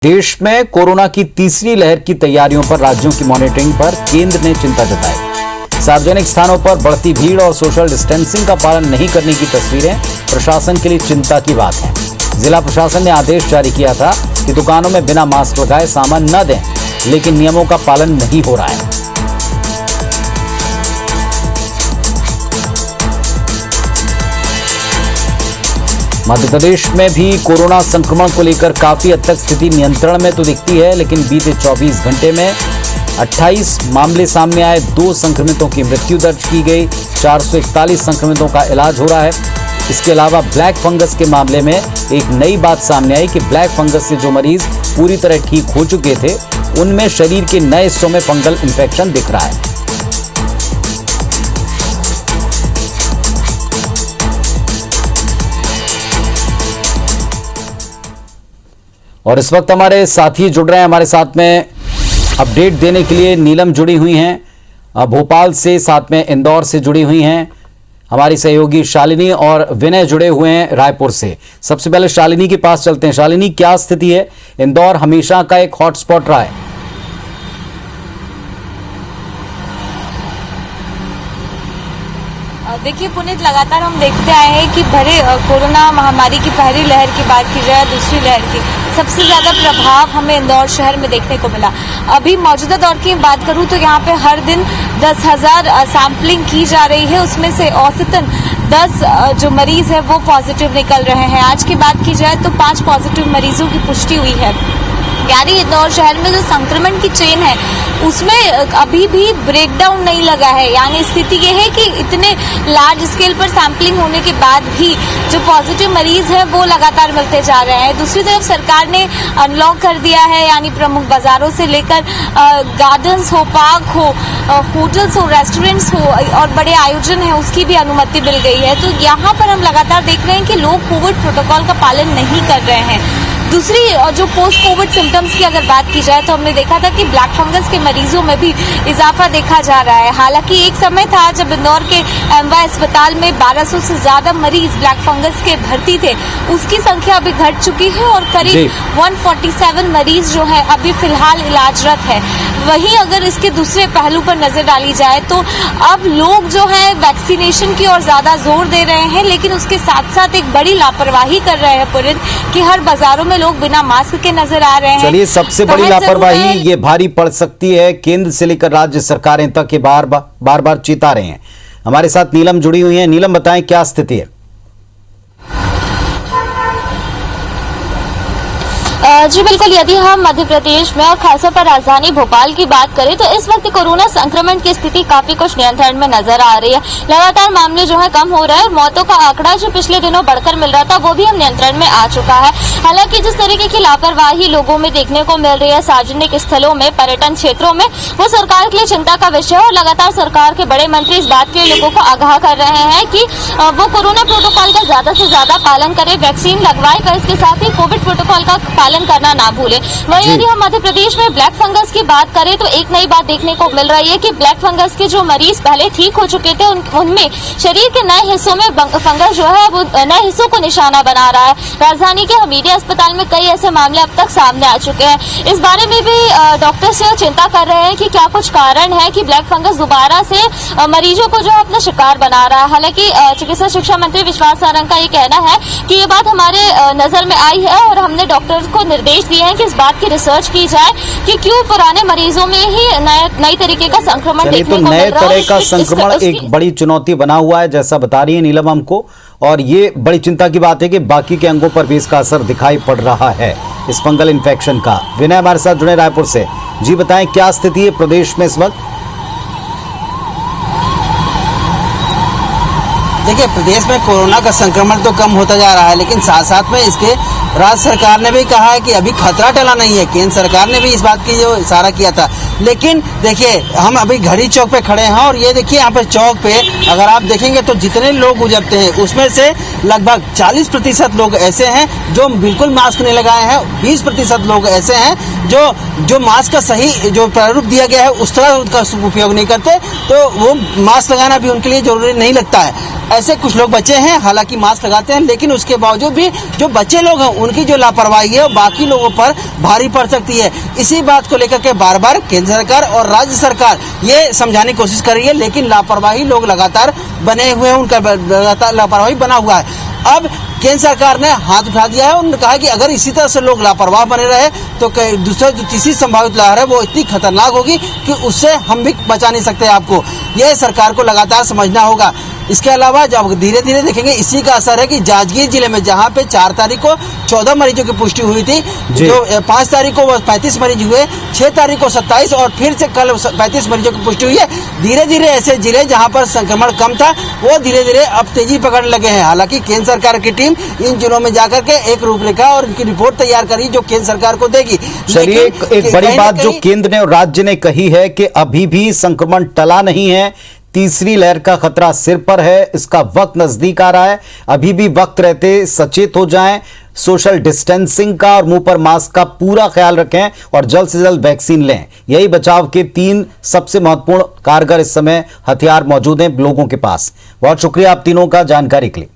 देश में कोरोना की तीसरी लहर की तैयारियों पर राज्यों की मॉनिटरिंग पर केंद्र ने चिंता जताई। सार्वजनिक स्थानों पर बढ़ती भीड़ और सोशल डिस्टेंसिंग का पालन नहीं करने की तस्वीरें प्रशासन के लिए चिंता की बात है। जिला प्रशासन ने आदेश जारी किया था कि दुकानों में बिना मास्क लगाए सामान न दें, लेकिन नियमों का पालन नहीं हो रहा है। मध्य प्रदेश में भी कोरोना संक्रमण को लेकर काफी हद तक स्थिति नियंत्रण में तो दिखती है, लेकिन बीते 24 घंटे में 28 मामले सामने आए, 2 संक्रमितों की मृत्यु दर्ज की गई, 441 संक्रमितों का इलाज हो रहा है। इसके अलावा ब्लैक फंगस के मामले में एक नई बात सामने आई कि ब्लैक फंगस से जो मरीज पूरी तरह ठीक हो चुके थे, उनमें शरीर के नए हिस्सों में फंगल इन्फेक्शन दिख रहा है। और इस वक्त हमारे साथी जुड़ रहे हैं, हमारे साथ में अपडेट देने के लिए नीलम जुड़ी हुई हैं भोपाल से, साथ में इंदौर से जुड़ी हुई हैं हमारी सहयोगी शालिनी और विनय जुड़े हुए हैं रायपुर से। सबसे पहले शालिनी के पास चलते हैं। शालिनी, क्या स्थिति है? इंदौर हमेशा का एक हॉटस्पॉट रहा है। देखिए पुनीत, लगातार हम देखते आए हैं कि भरे कोरोना महामारी की पहली लहर की बात की जाए, दूसरी लहर की सबसे ज्यादा प्रभाव हमें इंदौर शहर में देखने को मिला। अभी मौजूदा दौर की बात करूं तो यहाँ पे हर दिन 10,000 सैंपलिंग की जा रही है, उसमें से औसतन 10 जो मरीज है वो पॉजिटिव निकल रहे हैं। आज की बात की जाए तो 5 पॉजिटिव मरीजों की पुष्टि हुई है। यानी इंदौर शहर में जो संक्रमण की चेन है उसमें अभी भी ब्रेकडाउन नहीं लगा है। यानी स्थिति ये है कि इतने लार्ज स्केल पर सैंपलिंग होने के बाद भी जो पॉजिटिव मरीज है वो लगातार मिलते जा रहे हैं। दूसरी तरफ सरकार ने अनलॉक कर दिया है, यानी प्रमुख बाजारों से लेकर गार्डन्स हो, पार्क हो, होटल्स हो, रेस्टोरेंट्स हो और बड़े आयोजन है उसकी भी अनुमति मिल गई है। तो यहाँ पर हम लगातार देख रहे हैं कि लोग कोविड प्रोटोकॉल का पालन नहीं कर रहे हैं। दूसरी जो पोस्ट कोविड सिम्टम्स की अगर बात की जाए तो हमने देखा था कि ब्लैक फंगस के मरीजों में भी इजाफा देखा जा रहा है। हालांकि एक समय था जब इंदौर के एमवाई अस्पताल में 1200 से ज्यादा मरीज ब्लैक फंगस के भर्ती थे, उसकी संख्या अभी घट चुकी है और करीब 147 मरीज जो है अभी फिलहाल इलाजरत है। वहीं अगर इसके दूसरे पहलू पर नजर डाली जाए तो अब लोग जो है वैक्सीनेशन की ओर ज्यादा जोर दे रहे हैं, लेकिन उसके साथ साथ एक बड़ी लापरवाही कर रहे हैं पुरित कि हर बाजारों में लोग बिना मास्क के नजर आ रहे हैं। चलिए, सबसे बड़ी लापरवाही ये भारी पड़ सकती है, केंद्र से लेकर राज्य सरकारें तक ये बार बार चेता रहे हैं। हमारे साथ नीलम जुड़ी हुई है। नीलम, बताएं क्या स्थिति है? जी बिल्कुल, यदि हम मध्य प्रदेश में और खासतौर पर राजधानी भोपाल की बात करें तो इस वक्त कोरोना संक्रमण की स्थिति काफी कुछ नियंत्रण में नजर आ रही है। लगातार मामले जो है कम हो रहे हैं और मौतों का आंकड़ा जो पिछले दिनों बढ़कर मिल रहा था वो भी हम नियंत्रण में आ चुका है। हालांकि जिस तरीके की लापरवाही लोगों में देखने को मिल रही है सार्वजनिक स्थलों में, पर्यटन क्षेत्रों में, वो सरकार के लिए चिंता का विषय है और लगातार सरकार के बड़े मंत्री इस बात के लोगों को आगाह कर रहे हैं कि वो कोरोना प्रोटोकॉल का ज्यादा से ज्यादा पालन करे, वैक्सीन लगवाएगा, इसके साथ ही कोविड प्रोटोकॉल का पालन करना ना भूले। वहीं यदि हम मध्य प्रदेश में ब्लैक फंगस की बात करें तो एक नई बात देखने को मिल रही है कि ब्लैक फंगस के जो मरीज पहले ठीक हो चुके थे उनमें शरीर के नए हिस्सों में फंगस जो है वो नए हिस्सों को निशाना बना रहा है। राजधानी के हमीदिया अस्पताल में कई ऐसे मामले अब तक सामने आ चुके हैं। इस बारे में भी डॉक्टर से चिंता कर रहे हैं कि क्या कुछ कारण है कि ब्लैक फंगस दोबारा से मरीजों को जो है अपना शिकार बना रहा है। हालांकि चिकित्सा शिक्षा मंत्री विश्वास सारंग का ये कहना है कि ये बात हमारे नजर में आई है और हमने डॉक्टर को निर्देश दिए हैं कि इस बात की रिसर्च की जाए कि क्यों पुराने मरीजों में ही नए तरीके का संक्रमण देखने को मिल रहा है। नए तरह का संक्रमण एक बड़ी चुनौती बना हुआ है, जैसा बता रही है नीलम हमको, और ये बड़ी चिंता की बात है कि बाकी के अंगों पर भी इसका असर दिखाई पड़ रहा है इस फंगल इन्फेक्शन का। विनय हमारे साथ जुड़े रायपुर से। जी बताएं, क्या स्थिति है प्रदेश में इस वक्त? देखिए, प्रदेश में कोरोना का संक्रमण तो कम होता जा रहा है, लेकिन साथ साथ में इसके राज्य सरकार ने भी कहा है कि अभी खतरा टला नहीं है। केंद्र सरकार ने भी इस बात की जो इशारा किया था। लेकिन देखिए, हम अभी घड़ी चौक पे खड़े हैं और ये देखिए यहाँ पे चौक पे अगर आप देखेंगे तो जितने लोग गुजरते हैं उसमें से लगभग 40% लोग ऐसे हैं जो बिल्कुल मास्क नहीं लगाए हैं, 20% लोग ऐसे हैं जो मास्क का सही जो प्रारूप दिया गया है उस तरह उसका उपयोग नहीं करते, तो वो मास्क लगाना भी उनके लिए जरूरी नहीं लगता है। ऐसे कुछ लोग बच्चे हैं, हालांकि मास्क लगाते हैं, लेकिन उसके बावजूद भी जो बच्चे लोग हैं उनकी जो लापरवाही है वो बाकी लोगों पर भारी पड़ सकती है। इसी बात को लेकर के बार बार केंद्र सरकार और राज्य सरकार ये समझाने की कोशिश कर रही है, लेकिन लापरवाही लोग लगातार बने हुए हैं, उनका लगातार लापरवाही बना हुआ है। अब केंद्र सरकार ने हाथ उठा दिया है, उन्होंने कहा कि अगर इसी तरह से लोग लापरवाह बने रहे तो दूसरा जो तीसरी संभावित लहर है वो इतनी खतरनाक होगी कि उससे हम भी बचा नहीं सकते आपको। यह सरकार को लगातार समझना होगा। इसके अलावा जब धीरे धीरे देखेंगे इसी का असर है कि जांजगीर जिले में जहां पे 4 तारीख को 14 मरीजों की पुष्टि हुई थी, जो 5 तारीख को 35 मरीज हुए, 6 तारीख को 27 और फिर से कल 35 मरीजों की पुष्टि हुई है। धीरे धीरे ऐसे जिले जहां पर संक्रमण कम था वो धीरे धीरे अब तेजी पकड़ने लगे हैं। हालांकि केंद्र सरकार की टीम इन जिलों में जाकर के एक रूपरेखा और इनकी रिपोर्ट तैयार करी जो केंद्र सरकार को देगी। चलिए, एक बड़ी बात जो केंद्र ने और राज्य ने कही है कि अभी भी संक्रमण टला नहीं है, तीसरी लहर का खतरा सिर पर है, इसका वक्त नजदीक आ रहा है। अभी भी वक्त रहते सचेत हो जाएं, सोशल डिस्टेंसिंग का और मुंह पर मास्क का पूरा ख्याल रखें और जल्द से जल्द वैक्सीन लें। यही बचाव के 3 सबसे महत्वपूर्ण कारगर इस समय हथियार मौजूद हैं लोगों के पास। बहुत शुक्रिया आप तीनों का जानकारी के लिए।